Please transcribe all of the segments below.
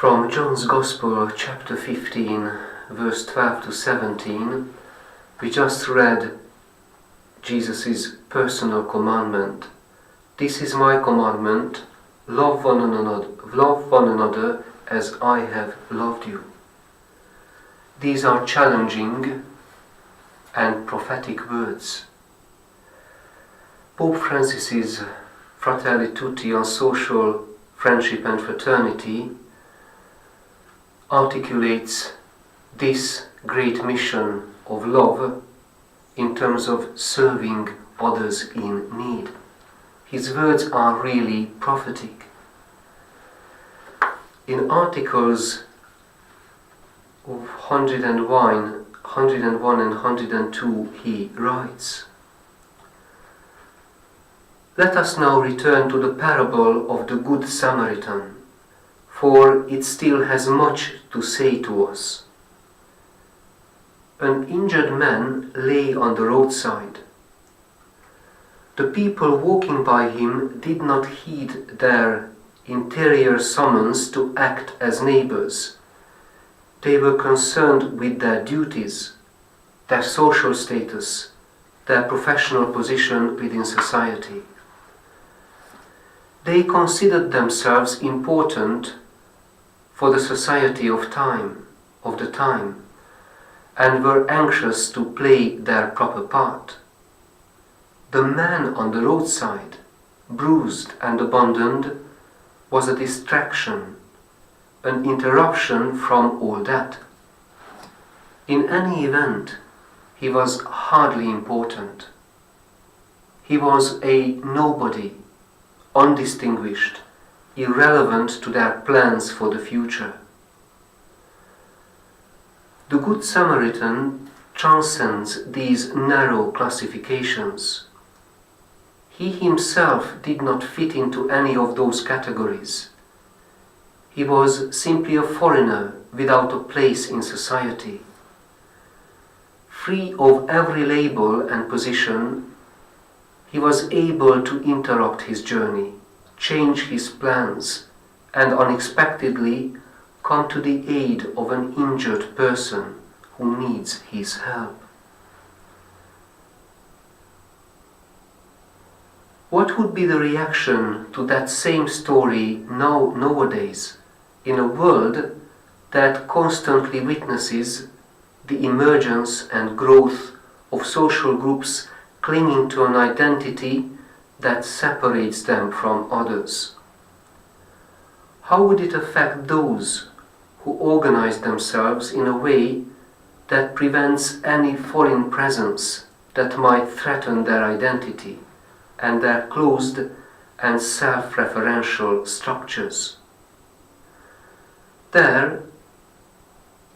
From John's Gospel, chapter 15, verse 12 to 17, we just read Jesus' personal commandment. This is my commandment, love one another as I have loved you. These are challenging and prophetic words. Pope Francis Fratelli Tutti on social friendship and fraternity articulates this great mission of love in terms of serving others in need. His words are really prophetic. In articles of 101 and 102 he writes, "Let us now return to the parable of the Good Samaritan, for it still has much to say to us. An injured man lay on the roadside. The people walking by him did not heed their interior summons to act as neighbors. They were concerned with their duties, their social status, their professional position within society. They considered themselves important for the society of the time, and were anxious to play their proper part. The man on the roadside, bruised and abandoned, was a distraction, an interruption from all that. In any event, he was hardly important. He was a nobody, undistinguished, irrelevant to their plans for the future. The Good Samaritan transcends these narrow classifications. He himself did not fit into any of those categories. He was simply a foreigner without a place in society. Free of every label and position, he was able to interrupt his journey, change his plans, and unexpectedly come to the aid of an injured person who needs his help. What would be the reaction to that same story nowadays, in a world that constantly witnesses the emergence and growth of social groups clinging to an identity that separates them from others? How would it affect those who organize themselves in a way that prevents any foreign presence that might threaten their identity and their closed and self-referential structures? There,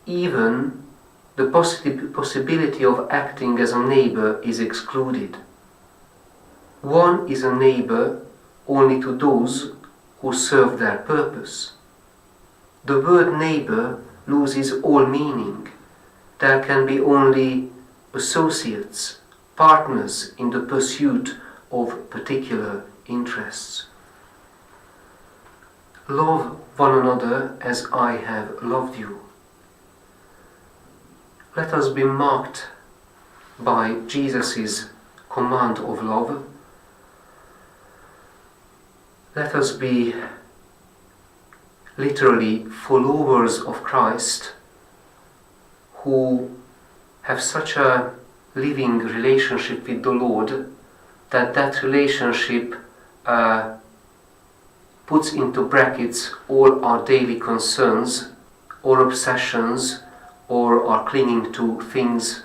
even the possibility of acting as a neighbor is excluded. One is a neighbor only to those who serve their purpose. The word neighbor loses all meaning. There can be only associates, partners in the pursuit of particular interests. Love one another as I have loved you. Let us be marked by Jesus' command of love. Let us be literally followers of Christ who have such a living relationship with the Lord that relationship puts into brackets all our daily concerns or obsessions or our clinging to things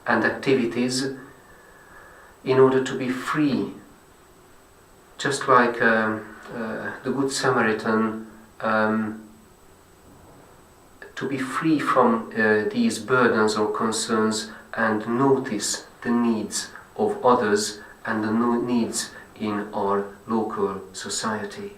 and activities in order to be free, just like the Good Samaritan, to be free from these burdens or concerns and notice the needs of others and the needs in our local society.